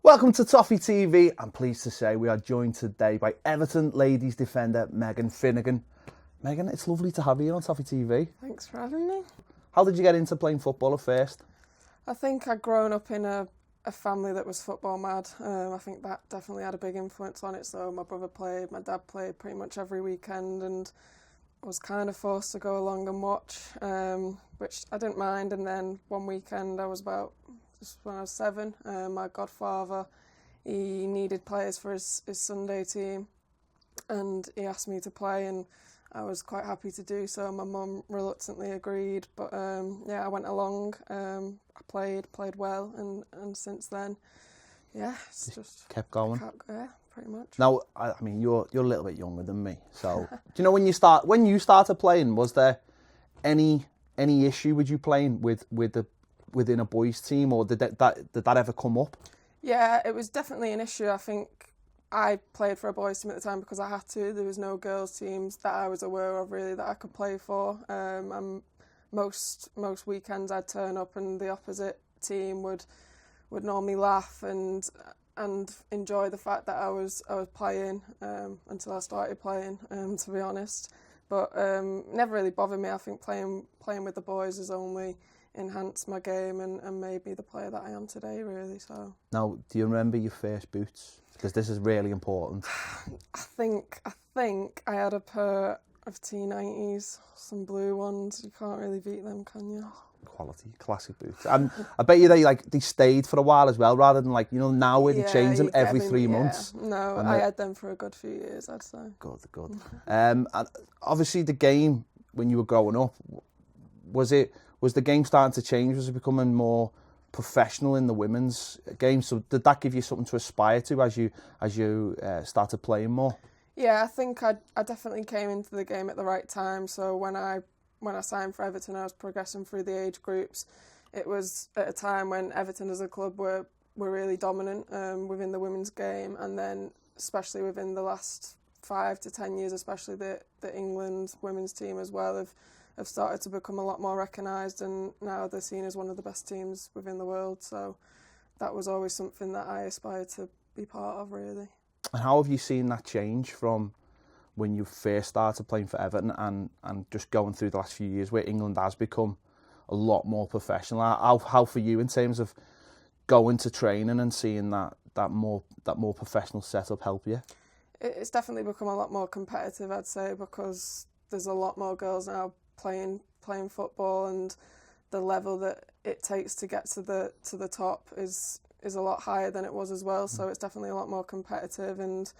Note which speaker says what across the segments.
Speaker 1: Welcome to Toffee TV. I'm pleased to say we are joined today by Everton ladies defender Megan Finnigan. Megan, it's lovely to have you on Toffee TV.
Speaker 2: Thanks for having me.
Speaker 1: How did you get into playing football at first?
Speaker 2: I think I'd grown up in a family that was football mad. I think that definitely had a big influence on it. So my brother played, my dad played pretty much every weekend, and I was kind of forced to go along and watch, which I didn't mind. And then one weekend, just when I was 7, my godfather, he needed players for his Sunday team, and he asked me to play, and I was quite happy to do so. My mum reluctantly agreed, but I went along. I played well, and since then, it's just
Speaker 1: kept going.
Speaker 2: Yeah, pretty much.
Speaker 1: Now, I mean, you're a little bit younger than me, so do you know when you started playing? Was there any issue with you playing within a boys' team, or did that ever come up?
Speaker 2: Yeah, it was definitely an issue. I think I played for a boys' team at the time because I had to. There was no girls' teams that I was aware of really that I could play for. And most weekends I'd turn up and the opposite team would normally laugh and enjoy the fact that I was playing until I started playing. To be honest, but never really bothered me. I think playing with the boys has only enhanced my game and made me the player that I am today, really. So
Speaker 1: Now, do you remember your first boots? Because this is really important.
Speaker 2: I think I had a pair of T90s, some blue ones. You can't really beat them, can you?
Speaker 1: Quality, classic boots. And I bet you they stayed for a while as well, rather than now where they change them every 3 months.
Speaker 2: No, I had them for a good few years, I'd say.
Speaker 1: Good. And obviously the game when you were growing up, was the game starting to change? Was it becoming more professional in the women's game? So did that give you something to aspire to as you started playing more?
Speaker 2: Yeah, I think I definitely came into the game at the right time. So when I signed for Everton, I was progressing through the age groups. It was at a time when Everton as a club were really dominant within the women's game, and then especially within the last 5 to 10 years, especially the England women's team as well have started to become a lot more recognised, and now they're seen as one of the best teams within the world. So that was always something that I aspired to be part of, really.
Speaker 1: And how have you seen that change from when you first started playing for Everton and just going through the last few years where England has become a lot more professional? How for you in terms of going to training and seeing that more professional setup help you?
Speaker 2: It's definitely become a lot more competitive, I'd say, because there's a lot more girls now playing football, and the level that it takes to get to the top is a lot higher than it was as well. So it's definitely a lot more competitive, and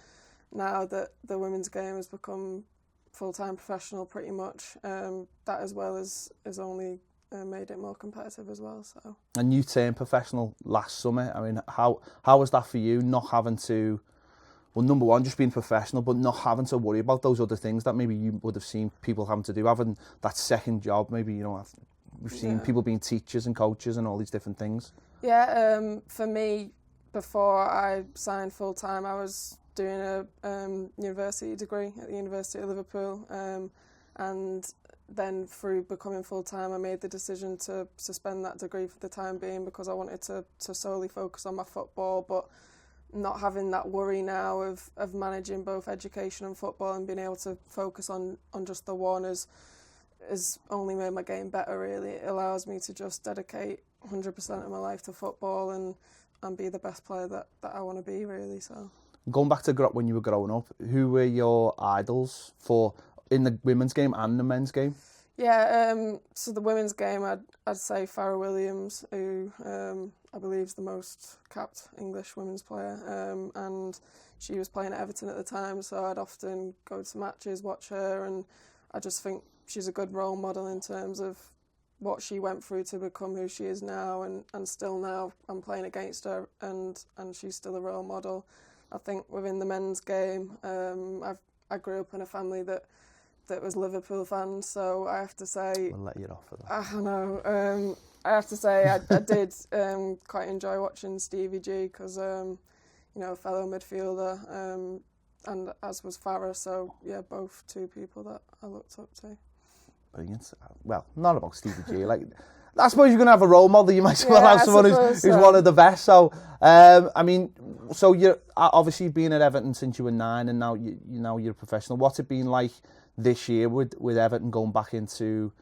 Speaker 2: now that the women's game has become full-time professional pretty much, that as well has only made it more competitive as well. So.
Speaker 1: And you turned professional last summer. I mean, how was that for you, not having to, well, number one, just being professional, but not having to worry about those other things that maybe you would have seen people having to do, having that second job, maybe, we've seen people being teachers and coaches and all these different things.
Speaker 2: Yeah, for me, before I signed full-time, I was doing a university degree at the University of Liverpool, and then through becoming full-time, I made the decision to suspend that degree for the time being because I wanted to solely focus on my football, but not having that worry now of managing both education and football and being able to focus on just the one has only made my game better, really. It allows me to just dedicate 100% of my life to football and be the best player that I want to be, really. So,
Speaker 1: going back to when you were growing up, who were your idols in the women's game and the men's game?
Speaker 2: Yeah, so the women's game, I'd say Farrah Williams, who I believe is the most capped English women's player, and she was playing at Everton at the time, so I'd often go to matches, watch her, and I just think she's a good role model in terms of what she went through to become who she is now, and still now I'm playing against her, and she's still a role model. I think within the men's game, I grew up in a family that was Liverpool fans, so I have to say...
Speaker 1: I'll let you off for that.
Speaker 2: I know. I have to say I did quite enjoy watching Stevie G because, fellow midfielder, and as was Farrah, so yeah, both two people that I looked up to.
Speaker 1: Brilliant. Well, not about Stevie G. I suppose you're going to have a role model. You might as well have someone who's one of the best. So, I mean, so you're obviously been at Everton since you were 9, and now you're a professional. What's it been like this year with Everton going back into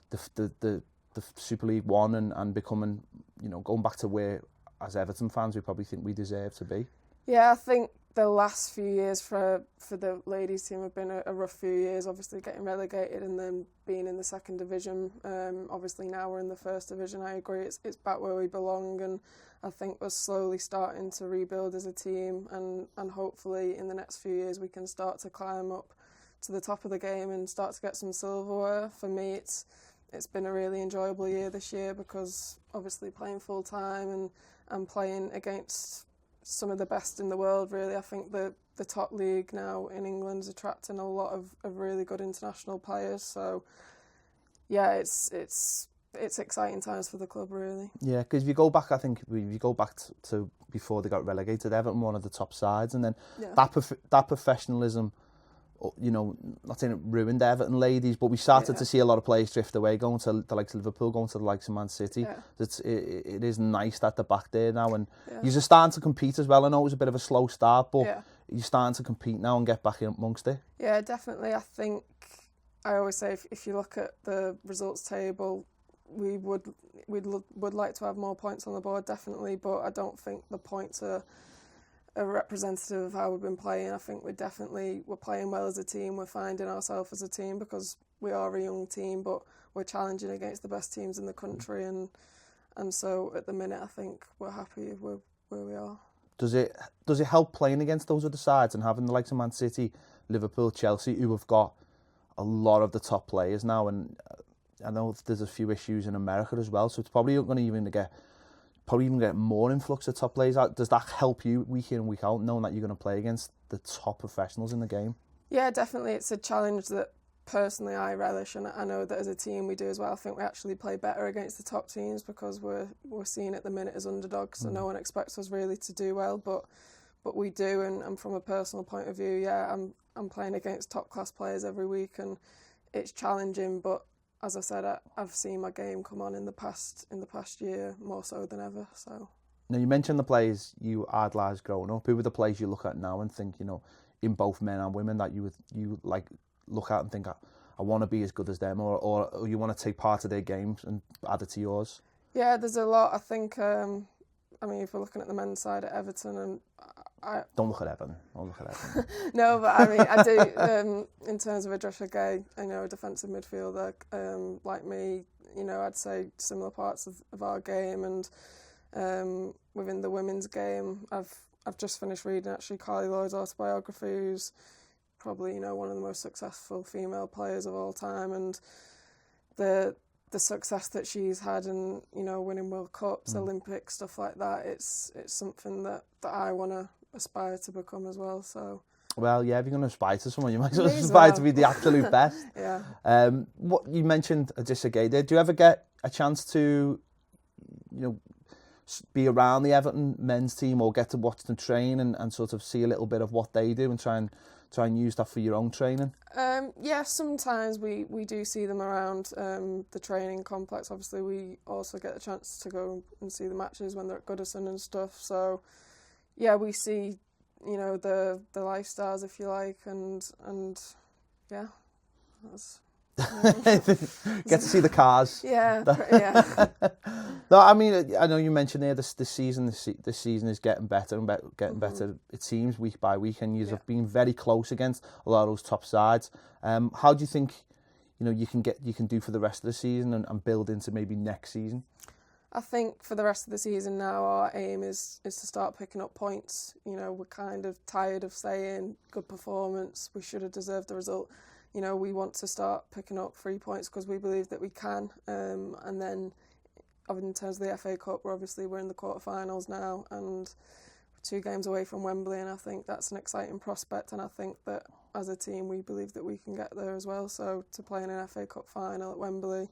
Speaker 1: the Super League One and becoming, going back to where, as Everton fans, we probably think we deserve to be?
Speaker 2: Yeah, I think the last few years for the ladies team have been a rough few years, obviously getting relegated and then being in the second division. Obviously now we're in the first division. I agree, it's back where we belong, and I think we're slowly starting to rebuild as a team, and hopefully in the next few years we can start to climb up to the top of the game and start to get some silverware. For me, it's been a really enjoyable year this year, because obviously playing full time and playing against some of the best in the world, really. I think the top league now in England is attracting a lot of really good international players. So, yeah, it's exciting times for the club, really. Yeah,
Speaker 1: because if you go back, I think if you go back to before they got relegated, Everton were one of the top sides, and then that professionalism, not saying it ruined Everton ladies, but we started to see a lot of players drift away, going to the likes of Liverpool, going to the likes of Man City. Yeah. It is nice that they're back there now, and you're starting to compete as well. I know it was a bit of a slow start, but you're starting to compete now and get back in amongst it.
Speaker 2: Yeah, definitely. I think I always say if you look at the results table, we'd like to have more points on the board, definitely, but I don't think the points are a representative of how we've been playing. I think we're playing well as a team. We're finding ourselves as a team, because we are a young team, but we're challenging against the best teams in the country, and so at the minute I think we're happy where we are.
Speaker 1: Does it help playing against those other sides and having the likes of Man City, Liverpool, Chelsea, who have got a lot of the top players now, and I know there's a few issues in America as well, so it's probably going to even get more influx of top players out. Does that help you week in and week out, knowing that you're going to play against the top professionals in the game?
Speaker 2: Yeah, definitely. It's a challenge that personally I relish, and I know that as a team we do as well. I think we actually play better against the top teams, because we're seen at the minute as underdogs, so no one expects us really to do well, but we do. And from a personal point of view, I'm playing against top class players every week, and it's challenging, but as I said, I've seen my game come on in the past year more so than ever. So
Speaker 1: now, you mentioned the players you idolised growing up. Who were the players you look at now and think, in both men and women, that you like look at and think, I want to be as good as them, or you want to take part of their games and add it to yours?
Speaker 2: Yeah, there's a lot. I think, if we're looking at the men's side at Everton, and
Speaker 1: Don't look at Everton.
Speaker 2: No, but I do. In terms of Adrisha Gay, a defensive midfielder like me. I'd say similar parts of our game, and within the women's game, I've just finished reading actually Carly Lloyd's autobiography, who's probably one of the most successful female players of all time, and the success that she's had, and winning World Cups, Olympics, stuff like that. It's something that I want to aspire to become as well. So,
Speaker 1: well, yeah, if you're going to aspire to someone, you might as well aspire to be the absolute best.
Speaker 2: Yeah.
Speaker 1: What you mentioned, Adrisha Gay, do you ever get a chance to, be around the Everton men's team, or get to watch them train and sort of see a little bit of what they do and try and use that for your own training?
Speaker 2: Yeah, sometimes we do see them around the training complex. Obviously, we also get the chance to go and see the matches when they're at Goodison and stuff. So, yeah, we see, the lifestyles, if you like, and yeah, that's...
Speaker 1: Get to see the cars.
Speaker 2: Yeah.
Speaker 1: No, I know you mentioned there this season is getting better and getting better. It seems week by week, and you have been very close against a lot of those top sides. How do you think you can do for the rest of the season and build into maybe next season?
Speaker 2: I think for the rest of the season now, our aim is to start picking up points. We're kind of tired of saying good performance, we should have deserved the result. We want to start picking up 3 points, because we believe that we can. And then, in terms of the FA Cup, we're in the quarterfinals now, and 2 games away from Wembley, and I think that's an exciting prospect. And I think that as a team, we believe that we can get there as well. So to play in an FA Cup final at Wembley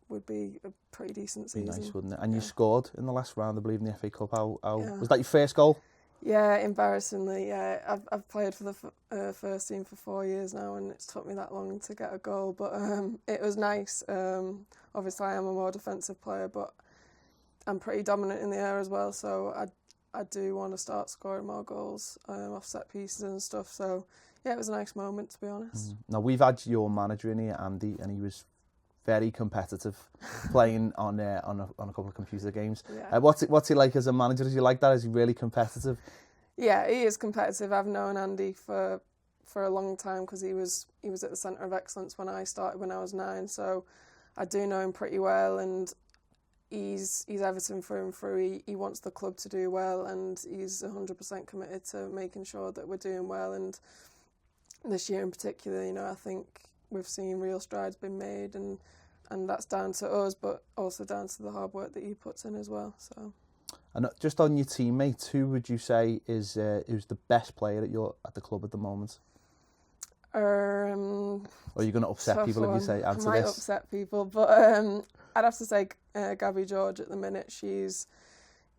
Speaker 2: would be a pretty decent season.
Speaker 1: Be nice, wouldn't it? And you scored in the last round, I believe, in the FA Cup. How was that your first goal?
Speaker 2: Yeah, embarrassingly, yeah. I've played for the first team for 4 years now, and it's took me that long to get a goal. But it was nice. Obviously, I am a more defensive player, but I'm pretty dominant in the air as well. So I do want to start scoring more goals off set pieces and stuff. So yeah, it was a nice moment, to be honest.
Speaker 1: Now, we've had your manager in here, Andy, and he was very competitive playing on a couple of computer games.
Speaker 2: Yeah.
Speaker 1: What's he like as a manager? Is he like that? Is he really competitive?
Speaker 2: Yeah, he is competitive. I've known Andy for a long time because he was at the Centre of Excellence when I started when I was 9. So I do know him pretty well, and he's Everton through and through. He wants the club to do well, and he's 100% committed to making sure that we're doing well. And this year in particular, I think we've seen real strides being made, and that's down to us, but also down to the hard work that he puts in as well. So,
Speaker 1: and just on your teammates, who would you say is who's the best player at the club at the moment? Or are you going to upset people if you say answer this?
Speaker 2: I might upset people, but I'd have to say Gabby George at the minute. She's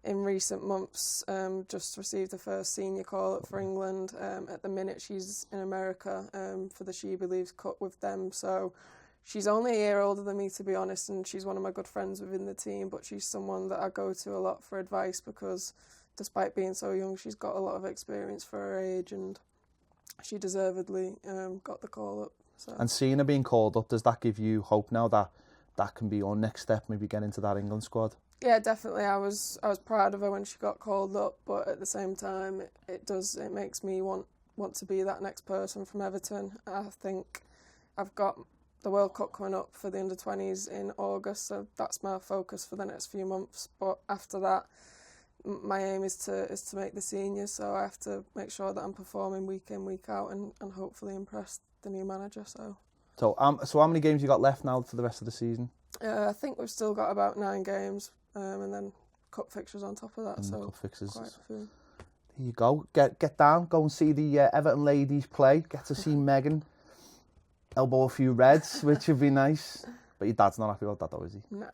Speaker 2: in recent months just received the first senior call-up for England. At the minute she's in America for the She Believes Cup with them, so she's only a year older than me, to be honest, and she's one of my good friends within the team, but she's someone that I go to a lot for advice because despite being so young, she's got a lot of experience for her age, and she deservedly got the call-up. So.
Speaker 1: And seeing her being called up, does that give you hope now that can be your next step, maybe get into that England squad?
Speaker 2: Yeah, definitely. I was proud of her when she got called up, but at the same time, it makes me want to be that next person from Everton. I think I've got the World Cup coming up for the under-20s in August, so that's my focus for the next few months. But after that, my aim is to make the seniors, so I have to make sure that I'm performing week in, week out, and hopefully impress the new manager. So
Speaker 1: how many games you got left now for the rest of the season?
Speaker 2: I think we've still got about 9 games. And then cup fixtures on top of that.
Speaker 1: And
Speaker 2: so
Speaker 1: cup fixtures.
Speaker 2: Quite a few.
Speaker 1: There you go. Get down. Go and see the Everton ladies play. Get to see Megan elbow a few reds, which would be nice. But your dad's not happy about that, though, is he?
Speaker 2: No.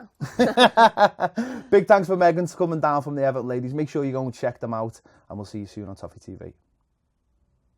Speaker 1: Big thanks for Megan coming down from the Everton ladies. Make sure you go and check them out, and we'll see you soon on Toffee TV.